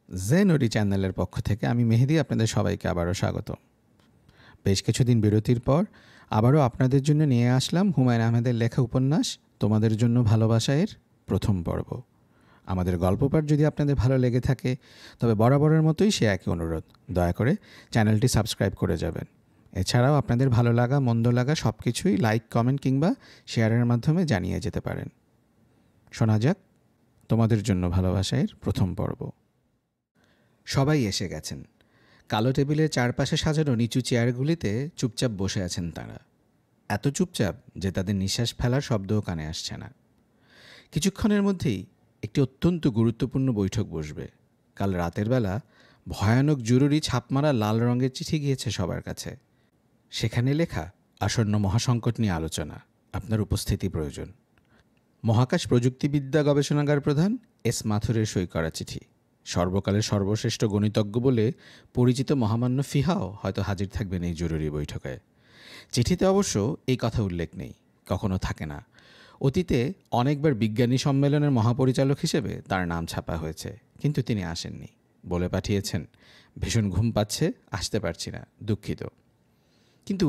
জেনওডি চ্যানেলের পক্ষ থেকে আমি মেহেদী আপনাদের সবাইকে আবারও স্বাগত। বেশ কিছুদিন বিরতির পর আবারও আপনাদের জন্য নিয়ে আসলাম হুমায়ুন আহমেদের লেখা উপন্যাস তোমাদের জন্য ভালোবাসা এর প্রথম পর্ব। আমাদের গল্প পাঠ যদি আপনাদের ভালো লেগে থাকে তবে বরাবরের মতোই সে একই অনুরোধ, দয়া করে চ্যানেলটি সাবস্ক্রাইব করে যাবেন। এছাড়াও আপনাদের ভালো লাগা মন্দ লাগা সব কিছুই লাইক, কমেন্ট কিংবা শেয়ারের মাধ্যমে জানিয়ে যেতে পারেন। শোনা যাক তোমাদের জন্য ভালোবাসা এর প্রথম পর্ব। সবাই এসে গেছেন। কালো টেবিলের চারপাশে সাজানো নিচু চেয়ারগুলিতে চুপচাপ বসে আছেন তাঁরা। এত চুপচাপ যে তাদের নিঃশ্বাস ফেলার শব্দও কানে আসছে না। কিছুক্ষণের মধ্যেই একটি অত্যন্ত গুরুত্বপূর্ণ বৈঠক বসবে। কাল রাতের বেলা ভয়ানক জরুরি ছাপমারা লাল রঙের চিঠি গিয়েছে সবার কাছে। সেখানে লেখা আসন্ন মহাসংকট নিয়ে আলোচনা, আপনার উপস্থিতি প্রয়োজন। মহাকাশ প্রযুক্তিবিদ্যা গবেষণাগার প্রধান এস মাথুরের সই করা চিঠি। সর্বকালের সর্বশ্রেষ্ঠ গণিতজ্ঞ বলে পরিচিত মহামান্য ফিহাও হয়তো হাজির থাকবেন এই জরুরি বৈঠকে। চিঠিতে অবশ্য এই কথা উল্লেখ নেই, কখনো থাকে না। অতীতে অনেকবার বিজ্ঞানী সম্মেলনের মহাপরিচালক হিসেবে তার নাম ছাপা হয়েছে, কিন্তু তিনি আসেননি। বলে পাঠিয়েছেন, ভীষণ ঘুম পাচ্ছে, আসতে পারছি না, দুঃখিত। কিন্তু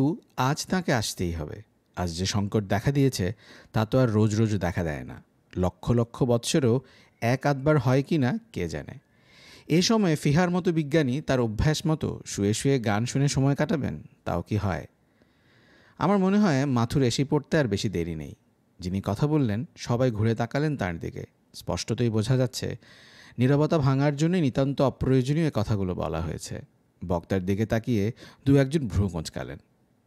আজ তাকে আসতেই হবে। আজ যে সংকট দেখা দিয়েছে তা তো আর রোজ রোজ দেখা দেয় না। লক্ষ লক্ষ বৎসরেও এক আধবার হয় কি না কে জানে। এ সময়ে ফিহার মতো বিজ্ঞানী তার অভ্যাস মতো শুয়ে শুয়ে গান শুনে সময় কাটাবেন, তাও কি হয়? আমার মনে হয় মাথুর এসে পড়তে আর বেশি দেরি নেই। যিনি কথা বললেন সবাই ঘুরে তাকালেন তার দিকে। স্পষ্টতই বোঝা যাচ্ছে নীরবতা ভাঙার জন্য নিতান্ত অপ্রয়োজনীয় কথাগুলো বলা হয়েছে। বক্তার দিকে তাকিয়ে দু একজন ভ্রু কোঁচকালেন।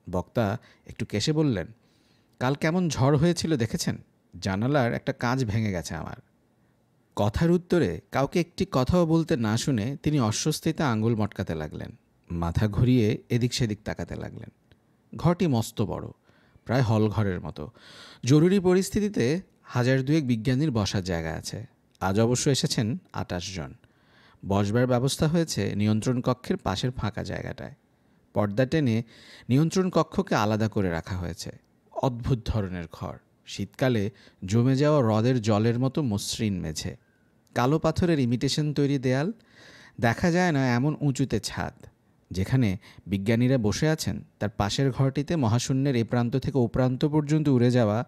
বক্তা একটু কেশে বললেন, কাল কেমন ঝড় হয়েছিল দেখেছেন? জানালার একটা কাঁচ ভেঙে গেছে আমার। কথার উত্তরে কাউকে একটি কথাও বলতে না শুনে তিনি অস্বস্তিতে আঙুল মটকাতে লাগলেন। মাথা ঘুরিয়ে এদিক সেদিক তাকাতে লাগলেন। ঘরটি মস্ত বড়, প্রায় হল ঘরের মতো। জরুরি পরিস্থিতিতে 1002 বিজ্ঞানীর বসার জায়গা আছে। আজ অবশ্য এসেছেন 28 জন। বসবার ব্যবস্থা হয়েছে নিয়ন্ত্রণ কক্ষের পাশের ফাঁকা জায়গাটায়। পর্দা টেনে নিয়ন্ত্রণ কক্ষকে আলাদা করে রাখা হয়েছে। অদ্ভুত ধরনের ঘর। শীতকালে জমে যাওয়া হ্রদের জলের মতো মসৃণ মেঝে, কালো পাথরের ইমিটেশন তৈরি দেয়াল, দেখা যায় না এমন উঁচুতে ছাদ। যেখানে বিজ্ঞানীরা বসে আছেন তার পাশের ঘরটিতে মহাশূন্যের এ প্রান্ত থেকে ও প্রান্ত পর্যন্ত উড়ে যাওয়া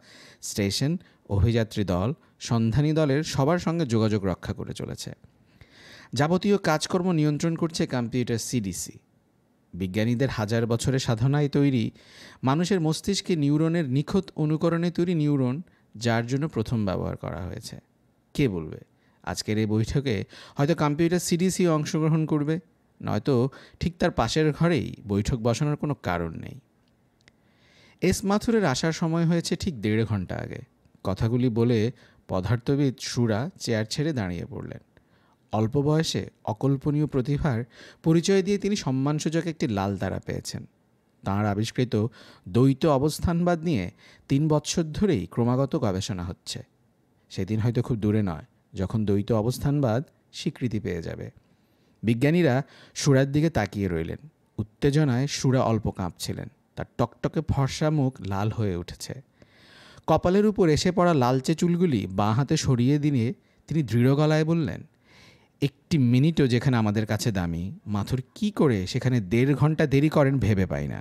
স্টেশন, অভিযাত্রী দল, সন্ধানী দলের সবার সঙ্গে যোগাযোগ রক্ষা করে চলেছে। যাবতীয় কাজকর্ম নিয়ন্ত্রণ করছে কম্পিউটার সিডিসি। বিজ্ঞানীদের হাজার বছরের সাধনায় তৈরি মানুষের মস্তিষ্কে নিউরনের নিখুঁত অনুকরণে তৈরি নিউরন, যার জন্য প্রথম ব্যবহার করা হয়েছে। কে বলবে আজকের এই বৈঠকে হয়তো কম্পিউটার সিডিসি অংশগ্রহণ করবে, নয়তো ঠিক তার পাশের ঘরেই বৈঠক বসানোর কোনো কারণ নেই। এস মাথুরের আসার সময় হয়েছে ঠিক 1.5 ঘন্টা আগে। কথাগুলি বলে পদার্থবিদ সুরা চেয়ার ছেড়ে দাঁড়িয়ে পড়লেন। অল্প বয়সে অকল্পনীয় প্রতিভার পরিচয় দিয়ে তিনি সম্মানসূচক একটি লাল তারা পেয়েছেন। তাঁর আবিষ্কৃত দ্বৈত অবস্থানবাদ নিয়ে 3 বৎসর ধরেই ক্রমাগত গবেষণা হচ্ছে। সেদিন হয়তো খুব দূরে নয় যখন দ্বৈত অবস্থানবাদ স্বীকৃতি পেয়ে যাবে। বিজ্ঞানীরা সুরার দিকে তাকিয়ে রইলেন। উত্তেজনায় সুরা অল্প কাঁপছিলেন। তার টকটকে ফর্সা মুখ লাল হয়ে উঠেছে। কপালের উপর এসে পড়া লালচে চুলগুলি বাঁ হাতে সরিয়ে দিয়ে তিনি দৃঢ় গলায় বললেন, একটি মিনিটও যেখানে আমাদের কাছে দামি, মাথুর কি করে সেখানে 1.5 ঘন্টা দেরি করেন ভেবে পাই না।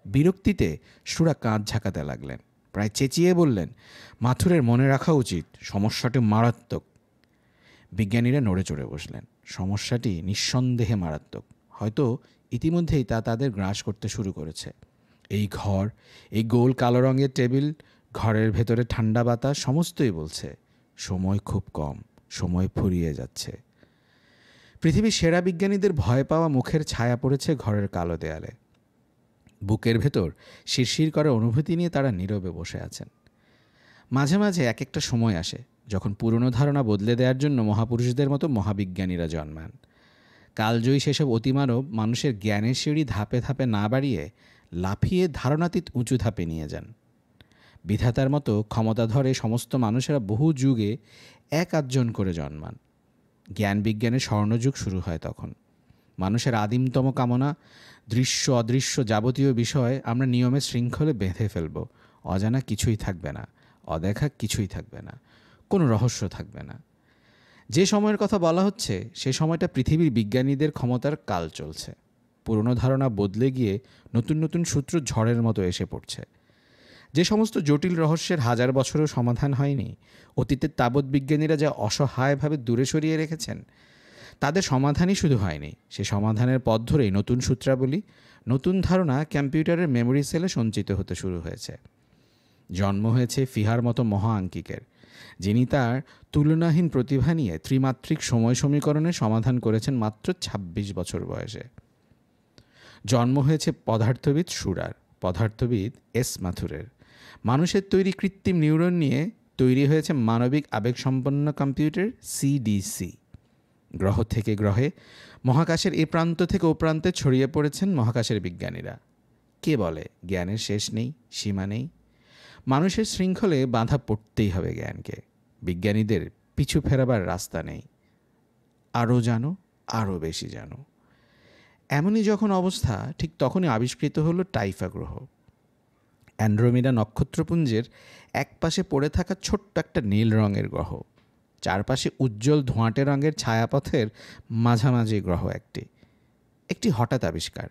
বিরক্তিতে সুরা কাঁধ ঝাঁকাতে লাগলেন। প্রায় চেঁচিয়ে বললেন, মাথুরের মনে রাখা উচিত সমস্যাটি মারাত্মক। বিজ্ঞানীরা নড়ে চড়ে বসলেন। সমস্যাটি নিঃসন্দেহে মারাত্মক। হয়তো ইতিমধ্যেই তা তাদের গ্রাস করতে শুরু করেছে। এই ঘর, এই গোল কালো রঙের টেবিল, ঘরের ভেতরে ঠান্ডা বাতাস সমস্তই বলছে সময় খুব কম, সময় ফুরিয়ে যাচ্ছে। পৃথিবীর সেরা বিজ্ঞানীদের ভয় পাওয়া মুখের ছায়া পড়েছে ঘরের কালো দেয়ালে। বুকের ভেতর শিরশির করে অনুভূতি নিয়ে তারা নীরবে বসে আছেন। মাঝে মাঝে এক একটা সময় আসে যখন পুরনো ধারণা বদলে দেওয়ার জন্য মহাপুরুষদের মতো মহাবিজ্ঞানীরা জন্মান। কালজয়ী সেসব অতিমানব মানুষের জ্ঞানের সিঁড়ি ধাপে ধাপে না বাড়িয়ে লাফিয়ে ধারণাতীত উঁচু ধাপে নিয়ে যান। বিধাতার মতো ক্ষমতাধরে সমস্ত মানুষেরা বহু যুগে এক আধজন করে জন্মান। জ্ঞান বিজ্ঞানের স্বর্ণযুগ শুরু হয় তখন। মানুষের আদিমতম কামনা, দৃশ্য অদৃশ্য যাবতীয় বিষয় আমরা নিয়মের শৃঙ্খলে বেঁধে ফেলব। অজানা কিছুই থাকবে না, অদেখা কিছুই থাকবে না, কোনো রহস্য থাকবে না। যে সময়ের কথা বলা হচ্ছে সে সময়টা পৃথিবীর বিজ্ঞানীদের ক্ষমতার কাল চলছে। পুরনো ধারণা বদলে গিয়ে নতুন নতুন সূত্র ঝড়ের মতো এসে পড়ছে। যে সমস্ত জটিল রহস্যের হাজার বছরেও সমাধান হয়নি, অতীতের তাবৎ বিজ্ঞানীরা যা অসহায়ভাবে দূরে সরিয়ে রেখেছেন, তাদের সমাধানই শুধু হয়নি, সে সমাধানের পথ ধরেই নতুন সূত্রাবলী, নতুন ধারণা কম্পিউটারের মেমোরি সেলে সঞ্চিত হতে শুরু হয়েছে। জন্ম হয়েছে ফিহার মতো মহা আঙ্কিকের, যিনি তার তুলনাহীন প্রতিভা নিয়ে ত্রিমাত্রিক সময় সমীকরণের সমাধান করেছেন মাত্র ২৬ বছর বয়সে। জন্ম হয়েছে পদার্থবিদ সুরার, পদার্থবিদ এস মাথুরের। মানুষের তৈরি কৃত্রিম নিউরন নিয়ে তৈরি হয়েছে মানবিক আবেগসম্পন্ন কম্পিউটার সিডিসি। গ্রহ থেকে গ্রহে, মহাকাশের এ প্রান্ত থেকে ও প্রান্তে ছড়িয়ে পড়েছেন মহাকাশের বিজ্ঞানীরা। কে বলে জ্ঞানের শেষ নেই, সীমা নেই? মানুষের শৃঙ্খলে বাঁধা পড়তেই হবে জ্ঞানকে। বিজ্ঞানীদের পিছু ফেরাবার রাস্তা নেই। আরও জানো, আরও বেশি জানো। এমনই যখন অবস্থা, ঠিক তখনই আবিষ্কৃত হলো টাইফা গ্রহ। অ্যান্ড্রোমেডা নক্ষত্রপুঞ্জের একপাশে পড়ে থাকা ছোট্ট একটা নীল রঙের গ্রহ, চারপাশে উজ্জ্বল ধোঁয়াটে রঙের ছায়াপথের মাঝামাঝি গ্রহ একটি হঠাৎ আবিষ্কার।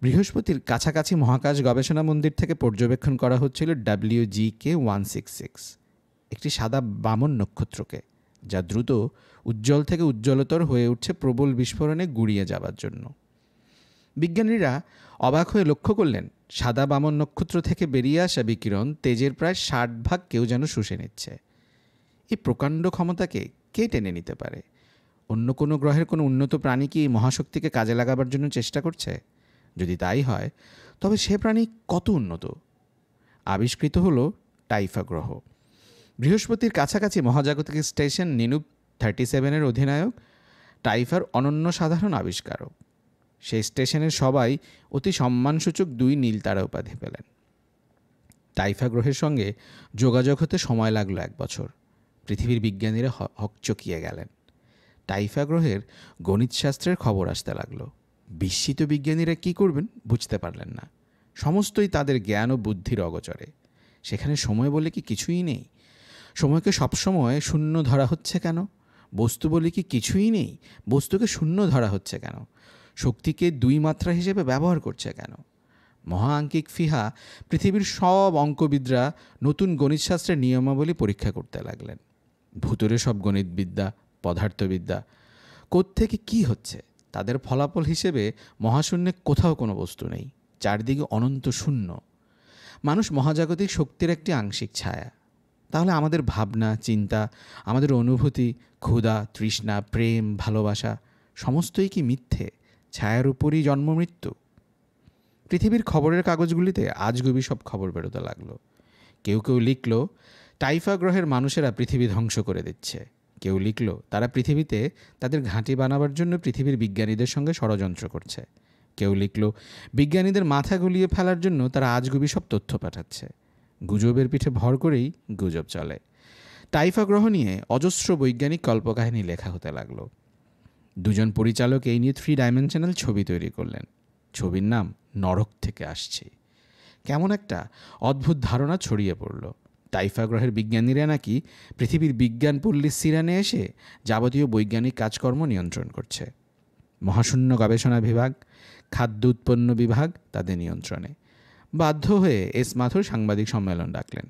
বৃহস্পতির কাছাকাছি মহাকাশ গবেষণা মন্দির থেকে পর্যবেক্ষণ করা হচ্ছিল WGK-166, একটি সাদা বামন নক্ষত্রকে, যা দ্রুত উজ্জ্বল থেকে উজ্জ্বলতর হয়ে উঠছে প্রবল বিস্ফোরণে গুড়িয়ে যাবার জন্য। বিজ্ঞানীরা অবাক হয়ে লক্ষ্য করলেন, সাদা বামন নক্ষত্র থেকে বেরিয়ে আসা বিকিরণ তেজের প্রায় ৬০ ভাগ কেউ যেন শুষে নিচ্ছে। এই প্রকাণ্ড ক্ষমতাকে কে টেনে নিতে পারে? অন্য কোনো গ্রহের কোনো উন্নত প্রাণী কি মহাশক্তিকে কাজে লাগাবার জন্য চেষ্টা করছে? যদি তাই হয়, তবে সে প্রাণী কত উন্নত? আবিষ্কৃত হলো টাইফা গ্রহ। বৃহস্পতির কাছাকাছি মহাজাগতিক স্টেশন নিনুপ 37-এর অধিনায়ক টাইফার অনন্য সাধারণ আবিষ্কারক। সেই স্টেশনের সবাই অতি সম্মানসূচক ২ নীল তারা উপাধি পেলেন। টাইফা গ্রহের সঙ্গে যোগাযোগ হতে সময় লাগলো ১ বছর। পৃথিবীর বিজ্ঞানীরা হকচকিয়ে গেলেন। টাইফা গ্রহের গণিতশাস্ত্রের খবর আসতে লাগলো। বিস্মিত বিজ্ঞানীরা কী করবেন বুঝতে পারলেন না। সমস্তই তাদের জ্ঞান ও বুদ্ধির অগোচরে। সেখানে সময় বলে কি কিছুই নেই? সময়কে সবসময় শূন্য ধরা হচ্ছে কেন? বস্তু বলে কি কিছুই নেই? বস্তুকে শূন্য ধরা হচ্ছে কেন? শক্তিকে ২ মাত্রা হিসেবে ব্যবহার করছে কেন? মহাঙ্কিক ফিহা পৃথিবীর সব অঙ্কবিদরা নতুন গণিতশাস্ত্রের নিয়মাবলী পরীক্ষা করতে লাগলেন। ভূতরে সব গণিতবিদ্যা, পদার্থবিদ্যা, কোত্থেকে কি হচ্ছে? তাদের ফলাফল হিসেবে মহাশূন্যে কোথাও কোনো বস্তু নেই, চারদিকে অনন্ত শূন্য। মানুষ মহাজাগতিক শক্তির একটি আংশিক ছায়া। তাহলে আমাদের ভাবনা, চিন্তা, আমাদের অনুভূতি, ক্ষুধা, তৃষ্ণা, প্রেম, ভালোবাসা সমস্তই কি মিথ্যে, ছায়ার উপরই জন্ম মৃত্যু? পৃথিবীর খবরের কাগজগুলিতে আজগুবি সব খবর বেরোতে লাগলো। কেউ কেউ লিখল টাইফা গ্রহের মানুষেরা পৃথিবী ধ্বংস করে দিচ্ছে। কেউ লিখল তারা পৃথিবীতে তাদের ঘাঁটি বানাবার জন্য পৃথিবীর বিজ্ঞানীদের সঙ্গে ষড়যন্ত্র করছে। কেউ লিখল বিজ্ঞানীদের মাথা গুলিয়ে ফেলার জন্য তারা আজগুবি সব তথ্য পাঠাচ্ছে। গুজবের পিঠে ভর করেই গুজব চলে। টাইফা গ্রহ নিয়ে অজস্র বৈজ্ঞানিক কল্পকাহিনী লেখা হতে লাগলো। ২জন পরিচালক এই নিয়ে 3 ডাইমেনশনাল ছবি তৈরি করলেন। ছবির নাম নরক থেকে আসছে। কেমন একটা অদ্ভুত ধারণা ছড়িয়ে পড়ল। টাইফা গ্রহের বিজ্ঞানীরা নাকি পৃথিবীর বিজ্ঞান পল্লী সিরানে এসে যাবতীয় বৈজ্ঞানিক কাজকর্ম নিয়ন্ত্রণ করছে। মহাশূন্য গবেষণা বিভাগ, খাদ্য উৎপন্ন বিভাগ তাদের নিয়ন্ত্রণে। বাধ্য হয়ে এস মাথুর সাংবাদিক সম্মেলন ডাকলেন।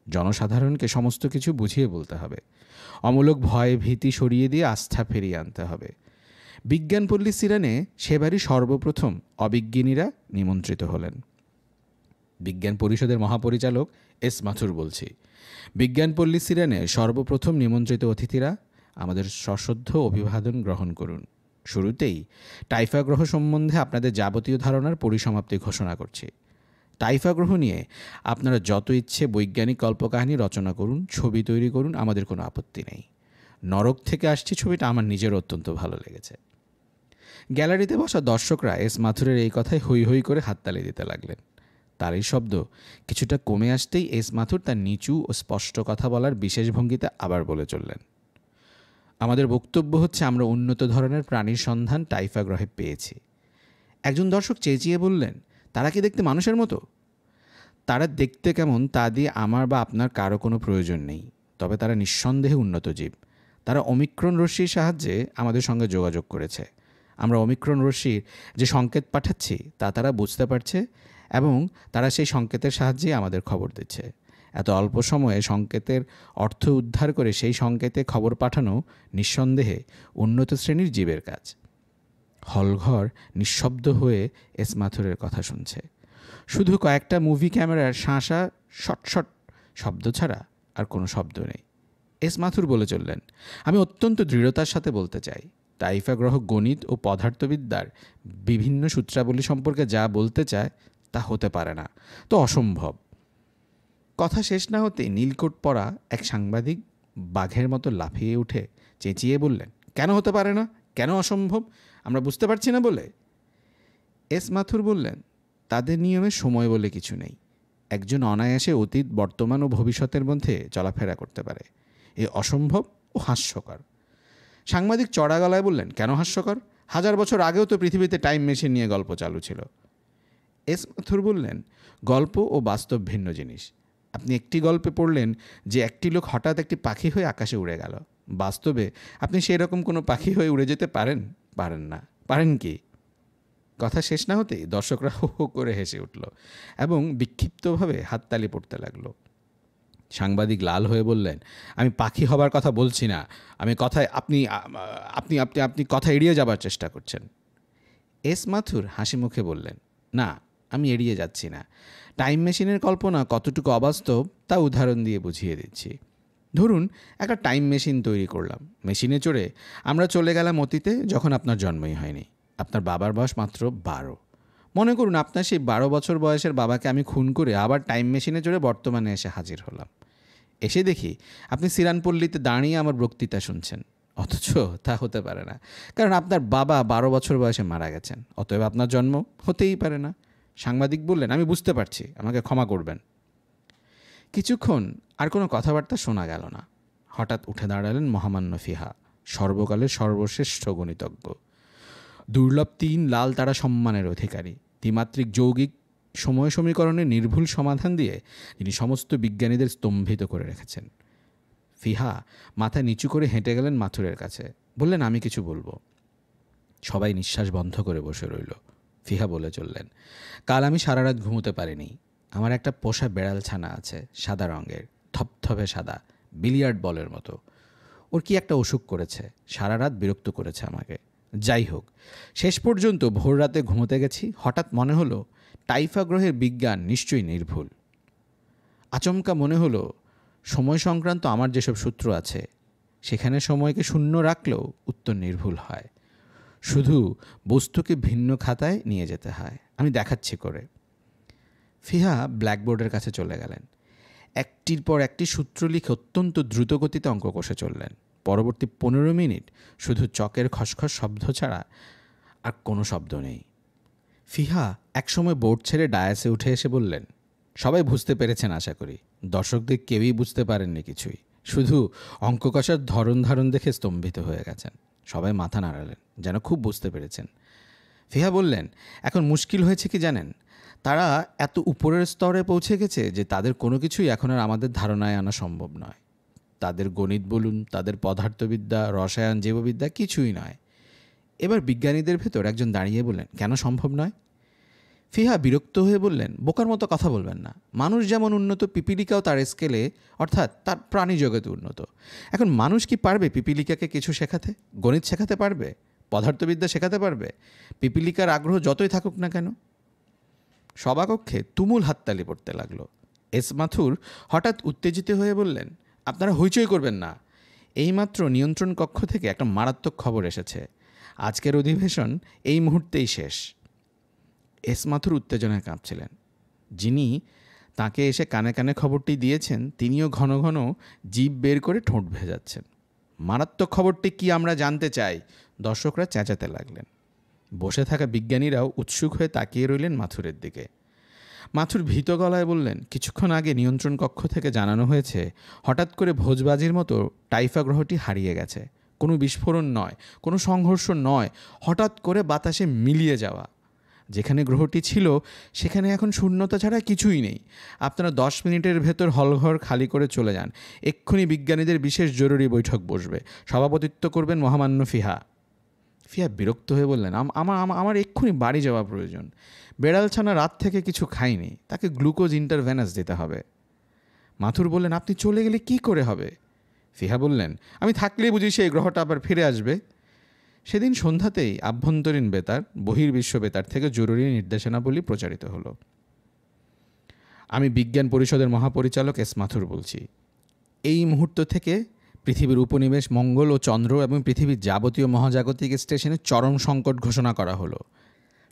জনসাধারণকে সমস্ত কিছু বুঝিয়ে বলতে হবে। অমূলক ভয় ভীতি সরিয়ে দিয়ে আস্থা ফিরিয়ে আনতে হবে। বিজ্ঞানপল্লী সিরানে সেবারই সর্বপ্রথম অবিজ্ঞানীরা নিমন্ত্রিত হলেন। বিজ্ঞান পরিষদের মহাপরিচালক এস মাথুর বলছি, বিজ্ঞানপল্লী সিরানে সর্বপ্রথম নিমন্ত্রিত অতিথিরা আমাদের সশ্রদ্ধ অভিবাদন গ্রহণ করুন। শুরুতেই টাইফা গ্রহ সম্বন্ধে আপনাদের যাবতীয় ধারণার পরিসমাপ্তি ঘোষণা করছি। টাইফা গ্রহ নিয়ে আপনারা যত ইচ্ছে বৈজ্ঞানিক কল্পকাহিনী রচনা করুন, ছবি তৈরি করুন, আমাদের কোনো আপত্তি নেই। নরক থেকে আসছে ছবিটা আমার নিজের অত্যন্ত ভালো লেগেছে। গ্যালারিতে বসা দর্শকরা এস মাথুরের এই কথায় হৈ হৈ করে হাততালি দিতে লাগলেন। তার এই শব্দ কিছুটা কমে আসতেই এস মাথুর তার নিচু ও স্পষ্ট কথা বলার বিশেষ ভঙ্গিতে আবার বলে চললেন, আমাদের বক্তব্য হচ্ছে আমরা উন্নত ধরনের প্রাণীর সন্ধান টাইফা গ্রহে পেয়েছি। একজন দর্শক চেঁচিয়ে বললেন, তারা কি দেখতে মানুষের মতো? তারা দেখতে কেমন তা দিয়ে আমার বা আপনার কারো কোনো প্রয়োজন নেই, তবে তারা নিঃসন্দেহে উন্নত জীব। তারা ওমিক্রন রশ্মির সাহায্যে আমাদের সঙ্গে যোগাযোগ করেছে। আমরা ওমিক্রন রশ্মির যে সংকেত পাঠাচ্ছি তা তারা বুঝতে পারছে এবং তারা সেই সংকেতের সাহায্যে আমাদের খবর দিচ্ছে। এত অল্প সময়ে সংকেতের অর্থ উদ্ধার করে সেই সংকেতে খবর পাঠানো নিঃসন্দেহে উন্নত শ্রেণীর জীবের কাজ। হলঘর নিঃশব্দ হয়ে এস মাথুরের কথা শুনছে। শুধু কয়েকটা মুভি ক্যামেরার শাঁসা শট শব্দ ছাড়া আর কোনো শব্দ নেই। এস মাথুর বলে চললেন, আমি অত্যন্ত দৃঢ়তার সাথে বলতে চাই, টাইফা গ্রহ গণিত ও পদার্থবিদ্যার বিভিন্ন সূত্রাবলী সম্পর্কে যা বলতে চায় তা হতে পারে না, তো অসম্ভব। কথা শেষ না হতেই নীলকোট পরা এক সাংবাদিক বাঘের মতো লাফিয়ে উঠে চেঁচিয়ে বললেন, কেন হতে পারে না, কেন অসম্ভব, আমরা বুঝতে পারছি না বলে? এস মাথুর বললেন, তাদের নিয়মে সময় বলে কিছু নেই। একজন অনায়াসে অতীত, বর্তমান ও ভবিষ্যতের মধ্যে চলাফেরা করতে পারে। এ অসম্ভব ও হাস্যকর। সাংবাদিক চড়া গলায় বললেন, কেন হাস্যকর? 1000 বছর আগেও তো পৃথিবীতে টাইম মেশিন নিয়ে গল্প চালু ছিল। এস মাথুর বললেন, গল্প ও বাস্তব ভিন্ন জিনিস। আপনি একটি গল্পে পড়লেন যে একটি লোক হঠাৎ একটি পাখি হয়ে আকাশে উড়ে গেল। বাস্তবে আপনি সেই রকম কোনো পাখি হয়ে উড়ে যেতে পারেন? পারেন না। পারেন কি? কথা শেষ না হতেই দর্শকরা হো হো করে হেসে উঠল এবং বিক্ষিপ্তভাবে হাততালি পড়তে লাগলো। সাংবাদিক লাল হয়ে বললেন, আমি পাখি হবার কথা বলছি না, আমি কথায় আপনি আপনি আপনি আপনি কথা এড়িয়ে যাবার চেষ্টা করছেন। এস মাথুর হাসি মুখে বললেন, না, আমি এড়িয়ে যাচ্ছি না। টাইম মেশিনের কল্পনা কতটুকু অবাস্তব তা উদাহরণ দিয়ে বুঝিয়ে দিচ্ছি। ধরুন একটা টাইম মেশিন তৈরি করলাম। মেশিনে চড়ে আমরা চলে গেলাম অতীতে, যখন আপনার জন্মই হয়নি। আপনার বাবার বয়স মাত্র 12। মনে করুন আপনার সেই 12 বছর বয়সের বাবাকে আমি খুন করে আবার টাইম মেশিনে চড়ে বর্তমানে এসে হাজির হলাম। এসে দেখি আপনি সিরানপল্লীতে দাঁড়িয়ে আমার বক্তৃতা শুনছেন। অথচ তা হতে পারে না, কারণ আপনার বাবা 12 বছর বয়সে মারা গেছেন। অতএব আপনার জন্ম হতেই পারে না। সাংবাদিক বললেন, আমি বুঝতে পারছি, আমাকে ক্ষমা করবেন। কিছুক্ষণ আর কোনো কথাবার্তা শোনা গেল না। হঠাৎ উঠে দাঁড়ালেন মহামান্য ফিহা, সর্বকালের সর্বশ্রেষ্ঠ গণিতজ্ঞ, দুর্লভ 3 লাল তারা সম্মানের অধিকারী, দ্বিমাত্রিক যৌগিক সময় সমীকরণের নির্ভুল সমাধান দিয়ে যিনি সমস্ত বিজ্ঞানীদের স্তম্ভিত করে রেখেছেন। ফিহা মাথা নিচু করে হেঁটে গেলেন মাথুরের কাছে, বললেন, আমি কিছু বলবো। সবাই নিঃশ্বাস বন্ধ করে বসে রইল। ফিহা বলে চললেন, কাল আমি সারা রাত ঘুমোতে পারিনি। আমার একটা পোষা বেড়াল ছানা আছে, সাদা রঙের, থপথপে সাদা, বিলিয়ার্ড বলের মতো। ওর কি একটা অসুখ করেছে, সারা রাত বিরক্ত করেছে আমাকে। যাই হোক, শেষ পর্যন্ত ভোর রাতে ঘুমোতে গেছি, হঠাৎ মনে হলো টাইফা গ্রহের বিজ্ঞান নিশ্চয়ই নির্ভুল। আচমকা মনে হলো সময় সংক্রান্ত আমার যেসব সূত্র আছে সেখানে সময়কে শূন্য রাখলেও উত্তর নির্ভুল হয়। শুধু বস্তুকে ভিন্ন খাতায় নিয়ে যেতে হয়। আমি দেখাচ্ছি করে। ফিহা ব্ল্যাকবোর্ডের কাছে চলে গেলেন। একটির পর একটি সূত্র লিখে অত্যন্ত দ্রুতগতিতে অঙ্ক কষে চললেন। পরবর্তী 15 মিনিট শুধু চকের খসখস শব্দ ছাড়া আর কোনো শব্দ নেই। ফিহা একসময় বোর্ড ছেড়ে ডায়াসে উঠে এসে বললেন, সবাই বুঝতে পেরেছেন আশা করি। দর্শকদের কেউই বুঝতে পারেননি কিছুই, শুধু অঙ্ক কষার ধরন ধারণ দেখে স্তম্ভিত হয়ে গেছেন। সবাই মাথা নাড়ালেন, যেন খুব বুঝতে পেরেছেন। ফিহা বললেন, এখন মুশকিল হয়েছে কি জানেন, তারা এত উপরের স্তরে পৌঁছে গেছে যে তাদের কোনো কিছুই এখন আর আমাদের ধারণায় আনা সম্ভব নয়। তাদের গণিত বলুন, তাদের পদার্থবিদ্যা, রসায়ন, জীববিদ্যা কিছুই নয়। এবার বিজ্ঞানীদের ভেতর একজন দাঁড়িয়ে বললেন, কেন সম্ভব নয়? ফিহা বিরক্ত হয়ে বললেন, বোকার মতো কথা বলবেন না। মানুষ যেমন উন্নত, পিপিলিকাও তার স্কেলে, অর্থাৎ তার প্রাণী জগতে উন্নত। এখন মানুষ কি পারবে পিপিলিকাকে কিছু শেখাতে? গণিত শেখাতে পারবে? পদার্থবিদ্যা শেখাতে পারবে? পিপিলিকার আগ্রহ যতই থাকুক না কেন। সভাকক্ষে তুমুল হাততালি পড়তে লাগলো। এস মাথুর হঠাৎ উত্তেজিত হয়ে বললেন, আপনারা হইচই করবেন না। এইমাত্র নিয়ন্ত্রণ কক্ষ থেকে একটা মারাত্মক খবর এসেছে। আজকের অধিবেশন এই মুহূর্তেই শেষ। এস মাথুর উত্তেজনায় কাঁপছিলেন। যিনি তাকে এসে কানে কানে খবরটি দিয়েছেন তিনিও ঘন ঘন জিভ বের করে ঠোঁট ভেজাচ্ছেন। মারাত্মক খবরটি কি আমরা জানতে চাই, দর্শকরা চেঁচাতে লাগলেন। বসে থাকা বিজ্ঞানীরাও উৎসুক হয়ে তাকিয়ে রইলেন মাথুরের দিকে। মাথুর ভীত গলায় বললেন, কিছুক্ষণ আগে নিয়ন্ত্রণ কক্ষ থেকে জানানো হয়েছে হঠাৎ করে ভোজবাজির মতো টাইফা গ্রহটি হারিয়ে গেছে। কোনো বিস্ফোরণ নয়, কোনো সংঘর্ষ নয়, হঠাৎ করে বাতাসে মিলিয়ে যাওয়া। যেখানে গ্রহটি ছিল সেখানে এখন শূন্যতা ছাড়া কিছুই নেই। আপনারা 10 মিনিটের ভেতর হলঘর খালি করে চলে যান। এক্ষুনি বিজ্ঞানীদের বিশেষ জরুরি বৈঠক বসবে। সভাপতিত্ব করবেন মহামান্য ফিহা। ফিহা বিরক্ত হয়ে বললেন, আমার এক্ষুনি বাড়ি যাওয়া প্রয়োজন। বেড়ালছানা রাত থেকে কিছু খায়নি, তাকে গ্লুকোজ ইন্টারভেনাস দিতে হবে। মাথুর বললেন, আপনি চলে গেলে কি করে হবে? ফিহা বললেন, আমি থাকলেই বুঝি সেই গ্রহটা আবার ফিরে আসবে। সেদিন সন্ধ্যাতেই আভ্যন্তরীণ বেতার, বহির্বিশ্ব বেতার থেকে জরুরি নির্দেশনাবলী প্রচারিত হলো। আমি বিজ্ঞান পরিষদের মহাপরিচালক এস মাথুর বলছি। এই মুহূর্ত থেকে পৃথিবীর উপনিবেশ মঙ্গল ও চন্দ্র এবং পৃথিবীর যাবতীয় মহাজাগতিক স্টেশনে চরম সংকট ঘোষণা করা হলো।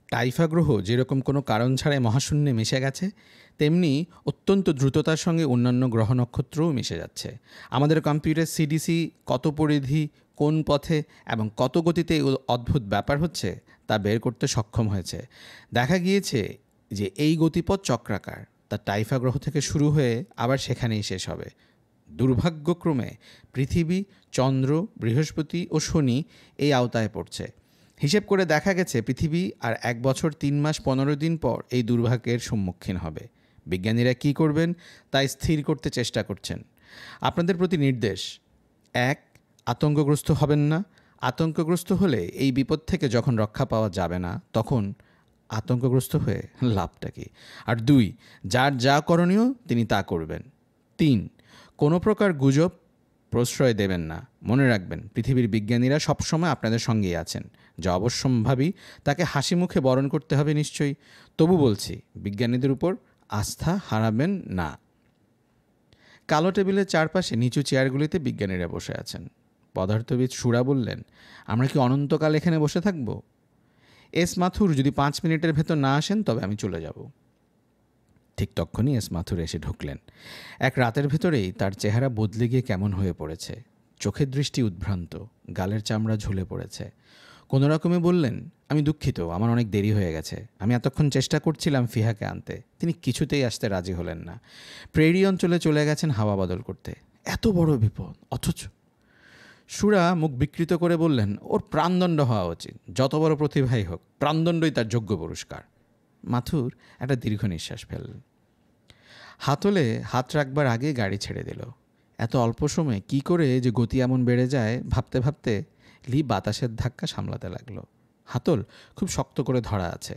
টাইফা গ্রহ যেরকম কোনো কারণ ছাড়াই মহাশূন্যে মিশে গেছে, তেমনি অত্যন্ত দ্রুততার সঙ্গে অন্যান্য গ্রহ নক্ষত্রও মিশে যাচ্ছে। আমাদের কম্পিউটার সিডিসি কত পরিধি, কোন পথে এবং কত গতিতে এই অদ্ভুত ব্যাপার হচ্ছে তা বের করতে সক্ষম হয়েছে। দেখা গিয়েছে যে এই গতিপথ চক্রাকার, তা টাইফা গ্রহ থেকে শুরু হয়ে আবার সেখানেই শেষ হবে। দুর্ভাগ্যক্রমে পৃথিবী, চন্দ্র, বৃহস্পতি ও শনি এই আওতায় পড়ছে। হিসেব করে দেখা গেছে পৃথিবী আর 1 বছর 3 মাস 15 দিন পর এই দুর্ভাগ্যের সম্মুখীন হবে। বিজ্ঞানীরা কি করবেন তাই স্থির করতে চেষ্টা করছেন। আপনাদের প্রতি নির্দেশ: 1. আতঙ্কগ্রস্ত হবেন না। আতঙ্কগ্রস্ত হলে এই বিপদ থেকে যখন রক্ষা পাওয়া যাবে না, তখন আতঙ্কগ্রস্ত হয়ে লাভটা কি? আর 2. যার যা করণীয় তিনি তা করবেন। 3. কোনো প্রকার গুজব প্রশ্রয় দেবেন না। মনে রাখবেন, পৃথিবীর বিজ্ঞানীরা সবসময় আপনাদের সঙ্গেই আছেন। যা অবশ্যম্ভাবী তাকে হাসি মুখে বরণ করতে হবে নিশ্চয়ই। তবু বলছি, বিজ্ঞানীদের উপর আস্থা হারাবেন না। কালো টেবিলের চারপাশে নিচু চেয়ারগুলিতে বিজ্ঞানীরা বসে আছেন। পদার্থবিদ সুরা বললেন, আমরা কি অনন্তকাল এখানে বসে থাকব? এস মাথুর যদি 5 মিনিটের ভেতর না আসেন তবে আমি চলে যাব। ঠিক তখনই এস মাথুর এসে ঢুকলেন। এক রাতের ভেতরেই তার চেহারা বদলে গিয়ে কেমন হয়ে পড়েছে। চোখের দৃষ্টি উদ্ভ্রান্ত, গালের চামড়া ঝুলে পড়েছে। কোনো রকমে বললেন, আমি দুঃখিত, আমার অনেক দেরি হয়ে গেছে। আমি এতক্ষণ চেষ্টা করছিলাম ফিহাকে আনতে, তিনি কিছুতেই আসতে রাজি হলেন না। প্রেরি অঞ্চলে চলে গেছেন হাওয়া বদল করতে। এত বড় বিপদ, অথচ। সুরা মুখ বিকৃত করে বললেন, ওর প্রাণদণ্ড হওয়া উচিত। যত বড় প্রতিভাই হোক, প্রাণদণ্ডই তার যোগ্য পুরস্কার। মাথুর একটা দীর্ঘ নিঃশ্বাস ফেললেন। হাতলে হাত রাখবার আগে গাড়ি ছেড়ে দিল। এত অল্প সময়ে কী করে যে গতি এমন বেড়ে যায় ভাবতে ভাবতে লি বাতাসের ধাক্কা সামলাতে লাগলো। হাতল খুব শক্ত করে ধরা আছে,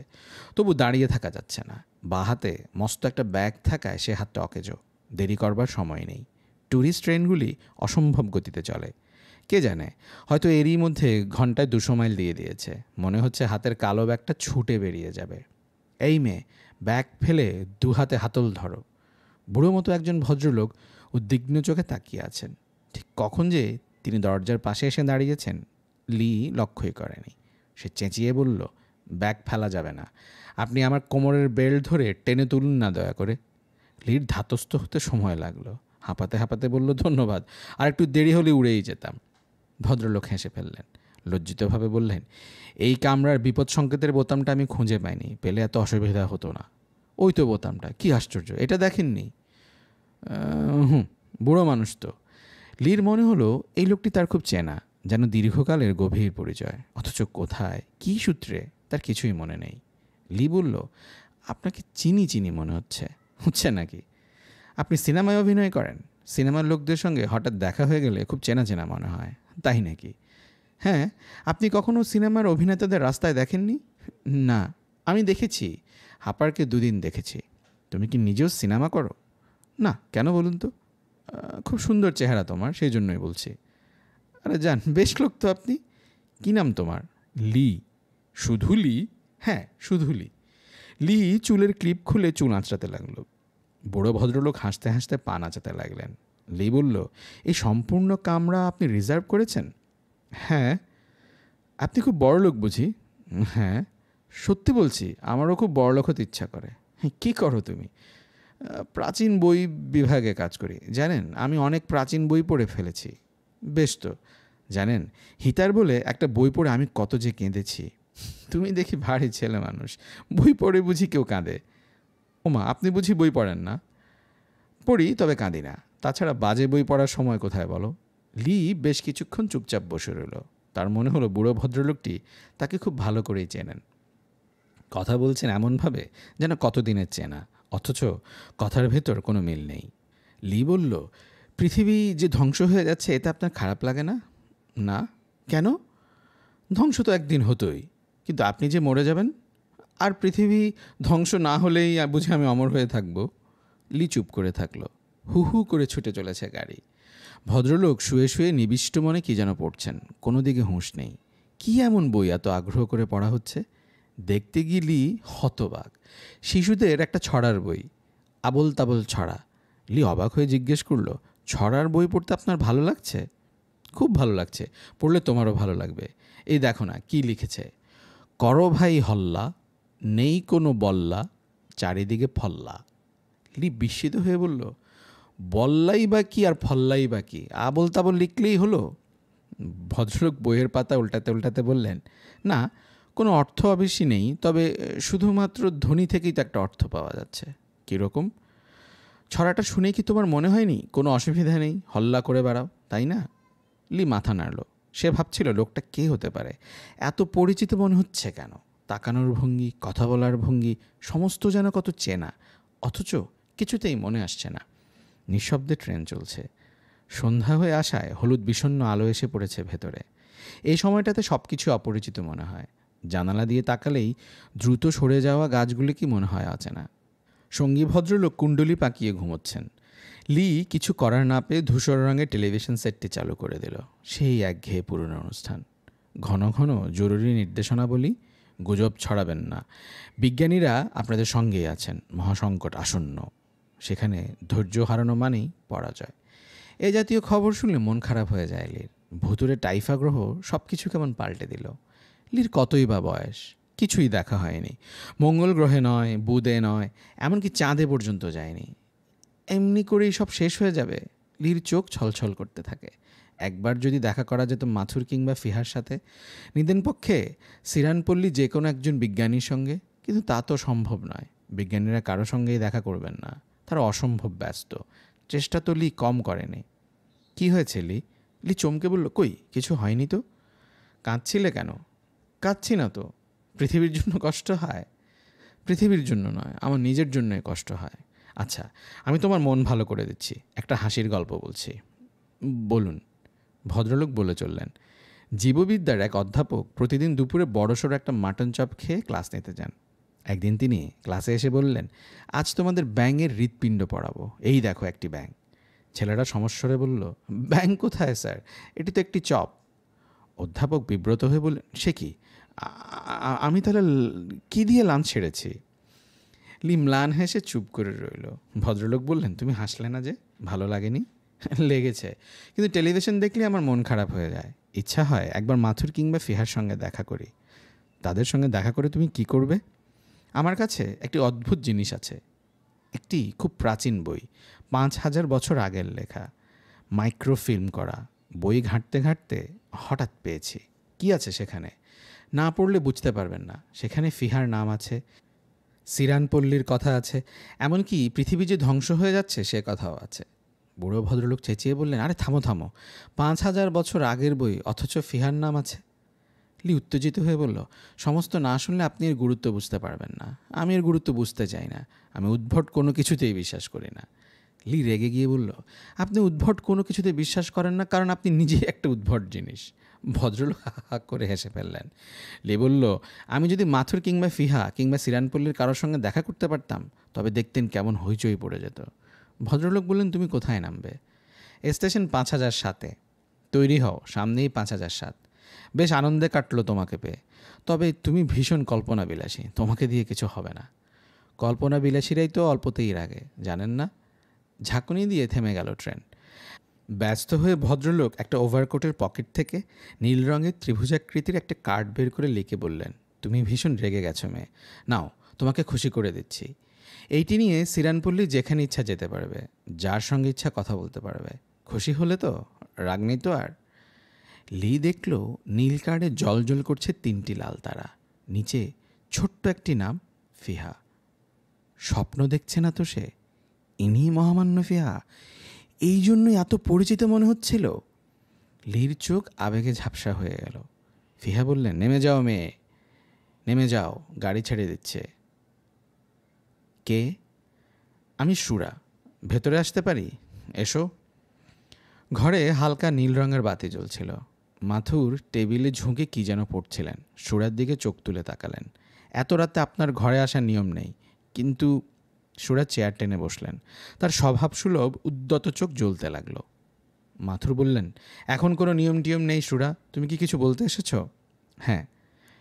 তবু দাঁড়িয়ে থাকা যাচ্ছে না। বা হাতে মস্ত একটা ব্যাগ থাকায় সে হাতটা অকেজো। দেরি করবার সময় নেই। ট্যুরিস্ট ট্রেনগুলি অসম্ভব গতিতে চলে। কে জানে, হয়তো এরই মধ্যে ঘন্টায় 200 মাইল দিয়ে দিয়েছে। মনে হচ্ছে হাতের কালো ব্যাগটা ছুটে বেরিয়ে যাবে। এই মেয়ে, ব্যাগ ফেলে 2 হাতে হাতল ধরো। বুড়ো মতো একজন ভদ্রলোক উদ্বিগ্ন চোখে তাকিয়ে আছেন। ঠিক কখন যে তিনি দরজার পাশে এসে দাঁড়িয়েছেন লি লক্ষ্যই করেনি। সে চেঁচিয়ে বলল, ব্যাগ ফেলা যাবে না। আপনি আমার কোমরের বেল্ট ধরে টেনে তুলুন না দয়া করে। লির ধাতস্থ হতে সময় লাগলো। হাঁপাতে হাঁপাতে বলল, ধন্যবাদ, আর একটু দেরি হলে উড়েই যেতাম। ভদ্রলোক হেসে ফেললেন। লজ্জিতভাবে বললেন, এই কামরার বিপদ সংকেতের বোতামটা আমি খুঁজে পাইনি, পেলে এত অসুবিধা হতো না। ওই তো বোতামটা, কি আশ্চর্য, এটা দেখেননি? বুড়ো মানুষ তো। লির মনে হলো এই লোকটি তার খুব চেনা, যেন দীর্ঘকালের গভীর পরিচয়। অথচ কোথায়, কী সূত্রে, তার কিছুই মনে নেই। লি বলল, আপনাকে চিনি চিনি মনে হচ্ছে নাকি? আপনি সিনেমায় অভিনয় করেন? সিনেমার লোকদের সঙ্গে হঠাৎ দেখা হয়ে গেলে খুব চেনা চেনা মনে হয়, তাই নাকি? হ্যাঁ। আপনি কখনো সিনেমার অভিনেতাদের রাস্তায় দেখেননি? না, আমি দেখেছি। হাপারকে 2 দিন দেখেছি। তুমি কি নিজেও সিনেমা করো? না, কেন বলুন তো? খুব সুন্দর চেহারা তোমার, সেই জন্যই বলছি। আরে যান, বেশ লোক তো আপনি। কী নাম তোমার? লি। শুধু লি? হ্যাঁ, শুধু লি। লি চুলের ক্লিপ খুলে চুল আঁচড়াতে লাগলো। বুড়ো ভদ্রলোক হাসতে হাসতে পা নাচাতে লাগলেন। লি বলল, এই সম্পূর্ণ কামরা আপনি রিজার্ভ করেছেন? হ্যাঁ। আপনি খুব বড় লোক বুঝি? হ্যাঁ, সত্যি বলছি, আমারও খুব বড় লোক হতে ইচ্ছা করে। কী করো তুমি? প্রাচীন বই বিভাগে কাজ করি। জানেন, আমি অনেক প্রাচীন বই পড়ে ফেলেছি। বেশ তো। জানেন, হিতার বলে একটা বই পড়ে আমি কত যে কেঁদেছি। তুমি দেখি ভারী ছেলে মানুষ, বই পড়ে বুঝি কেউ কাঁদে? ওমা, আপনি বুঝি বই পড়েন না? পড়ি, তবে কাঁদি না। তাছাড়া বাজে বই পড়ার সময় কোথায় বলো? লি বেশ কিছুক্ষণ চুপচাপ বসে রইল। তার মনে হলো বুড়ো ভদ্রলোকটি তাকে খুব ভালো করেই চেনেন। কথা বলছেন এমনভাবে যেন কতদিনের চেনা, অথচ কথার ভেতর কোনো মিল নেই। লি বলল, পৃথিবী যে ধ্বংস হয়ে যাচ্ছে এতে আপনার খারাপ লাগে না? না। কেন? ধ্বংস তো একদিন হতোই, কিন্তু আপনি যে মরে যাবেন। আর পৃথিবী ধ্বংস না হলেই বুঝি আমি অমর হয়ে থাকবো? লি চুপ করে থাকলো। হু হু করে ছুটে চলেছে গাড়ি। ভদ্রলোক শুয়ে শুয়ে নিবিষ্ট মনে কী যেন পড়ছেন, কোনো দিকে হুঁশ নেই। কী এমন বই এত আগ্রহ করে পড়া হচ্ছে? দেখতে গেলি হতবাক। শিশুদের একটা ছড়ার বই, আবোল তাবোল ছড়া। লি অবাক হয়ে জিজ্ঞেস করলো, ছড়ার বই পড়তে আপনার ভালো লাগছে? খুব ভালো লাগছে, পড়লে তোমারও ভালো লাগবে। এই দেখো না কি লিখেছে, করো ভাই হল্লা, নেই কোনো বল্লা, চারিদিকে ফল্লা। লি বিস্মিত হয়ে বলল, বল্লাই বা কি আর ফল্লাই বা কি, আবোল তাবোল লিখলেই হলো? ভদ্রলোক বইয়ের পাতা উল্টাতে উল্টাতে বললেন, না, কোনো অর্থ অবশ্যই নেই, তবে শুধুমাত্র ধ্বনি থেকেই তো একটা অর্থ পাওয়া যাচ্ছে। কীরকম? ছড়াটা শুনে কি তোমার মনে হয়নি কোনো অসুবিধা নেই, হল্লা করে বেড়াও, তাই না? লি মাথা নাড়ল। সে ভাবছিল লোকটা কে হতে পারে, এত পরিচিত মনে হচ্ছে কেন? তাকানোর ভঙ্গি, কথা বলার ভঙ্গি, সমস্ত যেন কত চেনা, অথচ কিছুতেই মনে আসছে না। নিঃশব্দে ট্রেন চলছে। সন্ধ্যা হয়ে আসায় হলুদ বিষণ্ণ আলো এসে পড়েছে ভেতরে। এই সময়টাতে সব কিছু অপরিচিত মনে হয়। জানালা দিয়ে তাকালেই দ্রুত সরে যাওয়া গাছগুলি কি মনে হয় অচেনা। সঙ্গী ভদ্রলোক কুণ্ডলি পাকিয়ে ঘুমোচ্ছেন। লি কিছু করার না পেয়ে ধূসর রঙের টেলিভিশন সেটটি চালু করে দিল। সেই একঘেয়ে পুরনো অনুষ্ঠান। ঘন ঘন জরুরি নির্দেশনাবলী, গুজব ছড়াবেন না, বিজ্ঞানীরা আপনাদের সঙ্গেই আছেন, মহাসংকট আসন্ন। সেখানে ধৈর্য হারানো মানেই পরাজয়। এ জাতীয় খবর শুনলে মন খারাপ হয়ে যায় লির। ভুতুরে টাইফা গ্রহ সব কিছু কেমন পাল্টে দিল। লির কতই বা বয়স, কিছুই দেখা হয়নি। মঙ্গল গ্রহে নয়, বুধে নয়, এমনকি চাঁদে পর্যন্ত যায়নি। এমনি করেই সব শেষ হয়ে যাবে? লির চোখ ছলছল করতে থাকে। একবার যদি দেখা করা যেত মাথুর কিংবা ফিহার সাথে, নিদেন পক্ষে সিরানপল্লী যে কোনো একজন বিজ্ঞানীর সঙ্গে, কিন্তু তা তো সম্ভব নয়। বিজ্ঞানীরা কারো সঙ্গেই দেখা করবেন না, তারা অসম্ভব ব্যস্ত। চেষ্টা তো লি কম করেনি। কি হয়েছে লি? লি চমকে বলল, কই কিছু হয়নি তো। কাঁদছিলে কেন? কাঁদছি না তো। পৃথিবীর জন্য কষ্ট হয়? পৃথিবীর জন্য নয়, আমার নিজের জন্যই কষ্ট হয়। আচ্ছা, আমি তোমার মন ভালো করে দিচ্ছি, একটা হাসির গল্প বলছি। বলুন। ভদ্রলোক বলে চললেন, জীববিদ্যার এক অধ্যাপক প্রতিদিন দুপুরে বড়সড় একটা মাটন চপ খেয়ে ক্লাস নিতে যান। একদিন তিনি ক্লাসে এসে বললেন, আজ তোমাদের ব্যাঙের হৃৎপিণ্ড পড়াবো, এই দেখো একটি ব্যাঙ। ছেলেরা সমস্বরে বলল, ব্যাঙ কোথায় স্যার, এটি তো একটি চপ। অধ্যাপক বিব্রত হয়ে বললেন, সে কি, আমি তাহলে কী দিয়ে লাঞ্চ ছেড়েছি? লি ম্লান হেসে চুপ করে রইল। ভদ্রলোক বললেন, তুমি হাসলে না যে, ভালো লাগেনি? লেগেছে, কিন্তু টেলিভিশন দেখলে আমার মন খারাপ হয়ে যায়। ইচ্ছা হয় একবার মাথুর কিংবা ফিহার সঙ্গে দেখা করি। তাদের সঙ্গে দেখা করে তুমি কি করবে? আমার কাছে একটি অদ্ভুত জিনিস আছে, একটি খুব প্রাচীন বই, ৫,০০০ বছর আগের লেখা, মাইক্রোফিল্ম করা। বই ঘাঁটতে ঘাঁটতে হঠাৎ পেয়েছি। কি আছে সেখানে? না পড়লে বুঝতে পারবেন না। সেখানে ফিহার নাম আছে, সিরানপল্লীর কথা আছে, এমনকি পৃথিবী যে ধ্বংস হয়ে যাচ্ছে সে কথাও আছে। বুড়ো ভদ্রলোক চেঁচিয়ে বললেন, আরে থামো থামো, ৫,০০০ বছর আগের বই, অথচ ফিহার নাম আছে। লি উত্তেজিত হয়ে বলল, সমস্ত না শুনলে আপনি এর গুরুত্ব বুঝতে পারবেন না। আমি এর গুরুত্ব বুঝতে চাই না। আমি উদ্ভট কোনো কিছুতেই বিশ্বাস করি না। লি রেগে গিয়ে বলল, আপনি উদ্ভট কোনো কিছুতে বিশ্বাস করেন না কারণ আপনি নিজেই একটা উদ্ভট জিনিস। ভদ্রলোক হা হা করে হেসে ফেললেন। লি বলল, আমি যদি মাথুর কিংবা ফিহা কিংবা সিরানপল্লীর কারোর সঙ্গে দেখা করতে পারতাম, তবে দেখতেন কেমন হইচই পড়ে যেত। ভদ্রলোক বললেন, তুমি কোথায় নামবে? স্টেশন ৫,০০৭-এ। তৈরি হও, সামনেই ৫,০০৭। বেশ আনন্দে কাটলো তোমাকে পেয়ে, তবে তুমি ভীষণ কল্পনা বিলাসী, তোমাকে দিয়ে কিছু হবে না। কল্পনা বিলাসীরাই তো অল্পতেই রাগে, জানেন না? ঝাঁকুনি দিয়ে থেমে গেল ট্রেন। ব্যস্ত হয়ে ভদ্রলোক একটা ওভারকোটের পকেট থেকে নীল রঙের ত্রিভুজাকৃতির একটা কার্ড বের করে লিখে বললেন, তুমি ভীষণ রেগে গেছো মেয়ে, নাও তোমাকে খুশি করে দিচ্ছি। এইটি নিয়ে সিরানপল্লী যেখানে ইচ্ছা যেতে পারবে, যার সঙ্গে ইচ্ছা কথা বলতে পারবে। খুশি হলে তো, রাগ নেই তো আর। লি দেখল নীল কার্ডে জ্বলজ্বল করছে ৩টি লাল তারা, নিচে ছোট্ট একটি নাম, ফিহা। স্বপ্ন দেখছে না তো সে? ইনি মহামান্য ফিহা, এই জন্যই এত পরিচিত মনে হচ্ছিল। লির চোখ আবেগে ঝাপসা হয়ে গেল। ফিহা বললেন, নেমে যাও মেয়ে। নেমে যাও, গাড়ি ছেড়ে দিচ্ছে। কে? আমি সুরা। ভেতরে আসতে পারি? এসো। ঘরে হালকা নীল রঙের বাতি জ্বলছিল। মাথুর টেবিলে ঝুঁকে কী যেন পড়ছিলেন। সুরার দিকে চোখ তুলে তাকালেন। এত রাতে আপনার ঘরে আসার নিয়ম নেই। কিন্তু সুরা চেয়ার টেনে বসলেন। তার স্বভাবসুলভ উদ্যত চোখ জ্বলতে লাগলো। মাথুর বললেন, এখন কোনো নিয়ম টিয়ম নেই সুরা, তুমি কি কিছু বলতে এসেছ? হ্যাঁ,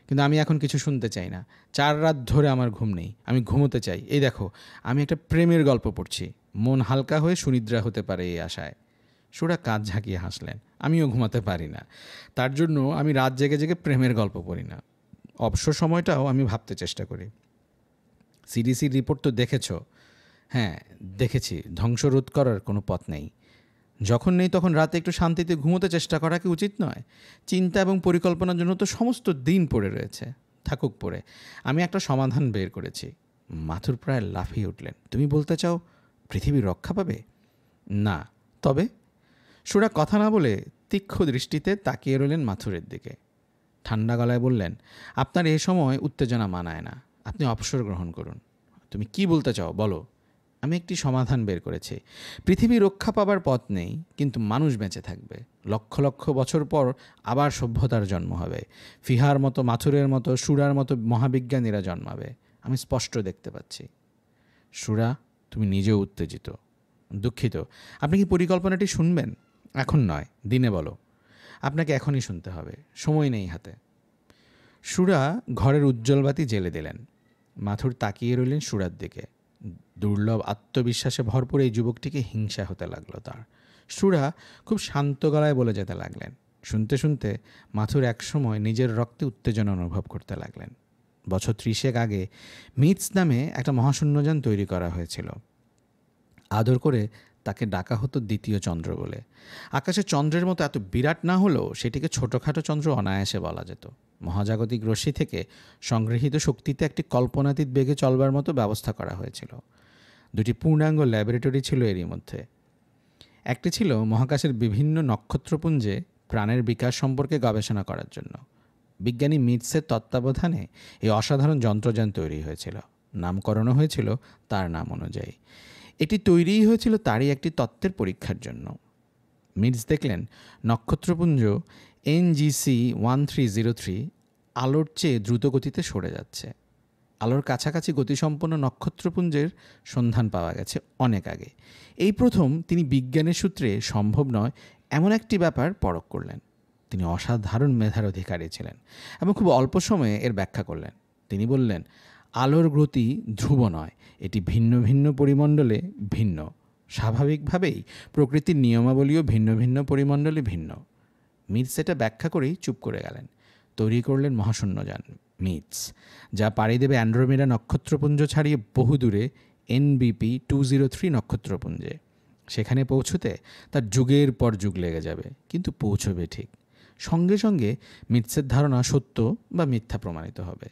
কিন্তু আমি এখন কিছু শুনতে চাই না। 4 রাত ধরে আমার ঘুম নেই, আমি ঘুমোতে চাই। এই দেখো, আমি একটা প্রেমের গল্প পড়ছি, মন হালকা হয়ে সুনিদ্রা হতে পারে এই আশায়। সুরা কাঁধ ঝাঁকিয়ে হাসলেন। আমিও ঘুমাতে পারি না, তার জন্য আমি রাত জেগে জেগে প্রেমের গল্প পড়ি না। অবসর সময়টাও আমি ভাবতে চেষ্টা করি। সিডিসির রিপোর্ট তো দেখেছ? হ্যাঁ দেখেছি। ধ্বংস রোধ করার কোনো পথ নেই। যখন নেই তখন রাতে একটু শান্তিতে ঘুমোতে চেষ্টা করা কি উচিত নয়? চিন্তা এবং পরিকল্পনার জন্য তো সমস্ত দিন পড়ে রয়েছে। থাকুক পড়ে, আমি একটা সমাধান বের করেছি। মাথুর প্রায় লাফিয়ে উঠলেন। তুমি বলতে চাও পৃথিবী রক্ষা পাবে? না। তবে? সুরা কথা না বলে তীক্ষ্ণ দৃষ্টিতে তাকিয়ে রইলেন মাথুরের দিকে। ঠান্ডা গলায় বললেন, আপনার এ সময় উত্তেজনা মানায় না, আপনি অবসর গ্রহণ করুন। তুমি কি বলতে চাও বলো। আমি একটি সমাধান বের করেছি। পৃথিবী রক্ষা পাবার পথ নেই, কিন্তু মানুষ বেঁচে থাকবে। লক্ষ লক্ষ বছর পর আবার সভ্যতার জন্ম হবে। ফিহার মতো, মাথুরের মতো, সুরার মতো মহাবিজ্ঞানীরা জন্মাবে। আমি স্পষ্ট দেখতে পাচ্ছি। সুরা, তুমি নিজেও উত্তেজিত। দুঃখিত। আপনি কি পরিকল্পনাটি শুনবেন? এখন নয়, দিনে বলো। আপনাকে এখনই শুনতে হবে, সময় নেই হাতে। সুরা ঘরের উজ্জ্বল বাতি জ্বেলে দিলেন। মাথুর তাকিয়ে রইলেন সুরার দিকে। দুর্লভ আত্মবিশ্বাসে ভরপুর এই যুবকটিকে হিংসা হতে লাগলো তার। সুরা খুব শান্ত গলায় বলে যেতে লাগলেন। শুনতে শুনতে মাথুর একসময় নিজের রক্তে উত্তেজনা অনুভব করতে লাগলেন। বছর 30 আগে মিটস নামে একটা মহাশূন্যযান তৈরি করা হয়েছিল। আদর করে তাকে ডাকা হতো দ্বিতীয় চন্দ্র বলে। আকাশে চন্দ্রের মতো এত বিরাট না হলেও সেটিকে ছোটোখাটো চন্দ্র অনায়াসে বলা যেত। মহাজাগতিক রশ্মি থেকে সংগৃহীত শক্তিতে একটি কল্পনাতীত বেগে চলবার মতো ব্যবস্থা করা হয়েছিল। 2টি পূর্ণাঙ্গ ল্যাবরেটরি ছিল এরই মধ্যে। একটি ছিল মহাকাশের বিভিন্ন নক্ষত্রপুঞ্জে প্রাণের বিকাশ সম্পর্কে গবেষণা করার জন্য। বিজ্ঞানী মিটসের তত্ত্বাবধানে এই অসাধারণ যন্ত্রযান তৈরি হয়েছিল। নামকরণও হয়েছিল তার নাম অনুযায়ী। এটি তৈরিই হয়েছিল তারই একটি তত্ত্বের পরীক্ষার জন্য। মিটস দেখলেন নক্ষত্রপুঞ্জ NGC 1303 আলোর চেয়ে দ্রুত গতিতে সরে যাচ্ছে। আলোর কাছাকাছি গতিসম্পন্ন নক্ষত্রপুঞ্জের সন্ধান পাওয়া গেছে অনেক আগে। এই প্রথম তিনি বিজ্ঞানের সূত্রে সম্ভব নয় এমন একটি ব্যাপার পরখ করলেন। তিনি অসাধারণ মেধার অধিকারী ছিলেন এবং খুব অল্প সময়ে এর ব্যাখ্যা করলেন। তিনি বললেন, আলোর গতি ধ্রুব নয়, এটি ভিন্ন ভিন্ন পরিমণ্ডলে ভিন্ন। স্বাভাবিকভাবেই প্রকৃতির নিয়মাবলীও ভিন্ন ভিন্ন পরিমণ্ডলে ভিন্ন। মিটস এটা ব্যাখ্যা করেই চুপ করে গেলেন। তৈরি করলেন মহাশূন্যযান মিটস, যা পাড়ি দেবে অ্যান্ড্রোমেডা নক্ষত্রপুঞ্জ ছাড়িয়ে বহু দূরে NBP 203 নক্ষত্রপুঞ্জে। সেখানে পৌঁছতে তার যুগের পর যুগ লেগে যাবে, কিন্তু পৌঁছবে ঠিক। সঙ্গে সঙ্গে মিটসের ধারণা সত্য বা মিথ্যা প্রমাণিত হবে।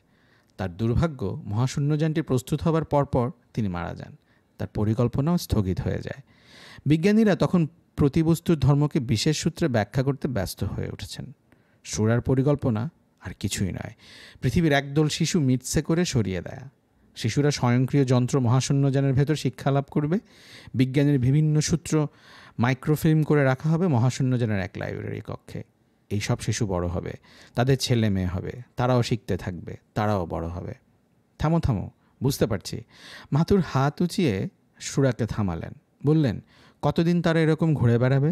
তার দুর্ভাগ্য, মহাশূন্যযানটি প্রস্তুত হবার পরপর তিনি মারা যান। তার পরিকল্পনাও স্থগিত হয়ে যায়। বিজ্ঞানীরা তখন প্রতিবস্তুর ধর্মকে বিশেষ সূত্রে ব্যাখ্যা করতে ব্যস্ত হয়ে উঠেছেন। সুরার পরিকল্পনা আর কিছুই নয়, পৃথিবীর একদল শিশু মিটসে করে সরিয়ে দেয়া। শিশুরা স্বয়ংক্রিয় যন্ত্র মহাশূন্যযানের ভেতর শিক্ষা লাভ করবে। বিজ্ঞানের বিভিন্ন সূত্র মাইক্রোফিল্ম করে রাখা হবে মহাশূন্যযানের এক লাইব্রেরি কক্ষে। এই সব শিশু বড় হবে, তাদের ছেলে মেয়ে হবে, তারাও শিখতে থাকবে, তারাও বড় হবে। থামো থামো, বুঝতে পারছি। মাথুর হাত উঁচিয়ে সুরাকে থামালেন। বললেন, কতদিন তারা এরকম ঘুরে বেড়াবে?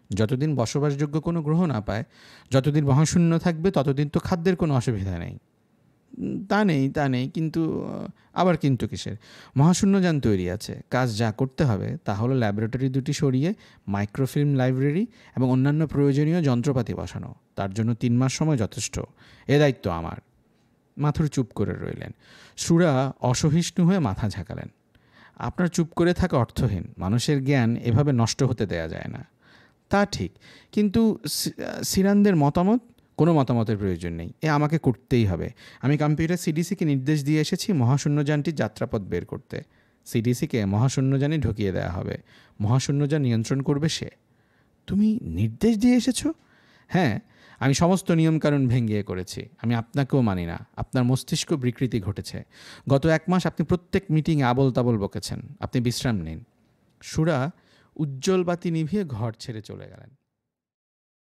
যতদিন বসবাসযোগ্য কোনো গ্রহ না পায়, যতদিন মহাশূন্য থাকবে, ততদিন তো খাদ্যের কোনো অসুবিধা নেই। তা নেই, কিন্তু আবার কিন্তু কিসের? মহাশূন্যযান তৈরি আছে, কাজ যা করতে হবে তা হলো ল্যাবরেটরি 2টি সরিয়ে মাইক্রোফিল্ম লাইব্রেরি এবং অন্যান্য প্রয়োজনীয় যন্ত্রপাতি বসানো। তার জন্য 3 মাস সময় যথেষ্ট। এ দায়িত্ব আমার। মাথুর চুপ করে রইলেন। সুরা অসহিষ্ণু হয়ে মাথা ঝাঁকালেন। আপনার চুপ করে থাকা অর্থহীন। মানুষের জ্ঞান এভাবে নষ্ট হতে দেয়া যায় না। তা ঠিক, কিন্তু সিরানদের মতামত? কোনো মতামতের প্রয়োজন নেই, এ আমাকে করতেই হবে। আমি কম্পিউটার CDCকে নির্দেশ দিয়ে এসেছি মহাশূন্যযানটির যাত্রাপথ বের করতে। CDCকে মহাশূন্যযানে ঢুকিয়ে দেওয়া হবে। মহাশূন্যযান নিয়ন্ত্রণ করবে সে। তুমি নির্দেশ দিয়ে এসেছো? হ্যাঁ, আমি সমস্ত নিয়মকানুন ভেঙে করেছি। আমি আপনাকেও মানি না। আপনার মস্তিষ্ক বিকৃতি ঘটেছে। গত 1 মাস আপনি প্রত্যেক মিটিংয়ে আবোল তাবোল বকেছেন। আপনি বিশ্রাম নিন। সুরা উজ্জ্বল বাতি নিভিয়ে ঘর ছেড়ে চলে গেলেন।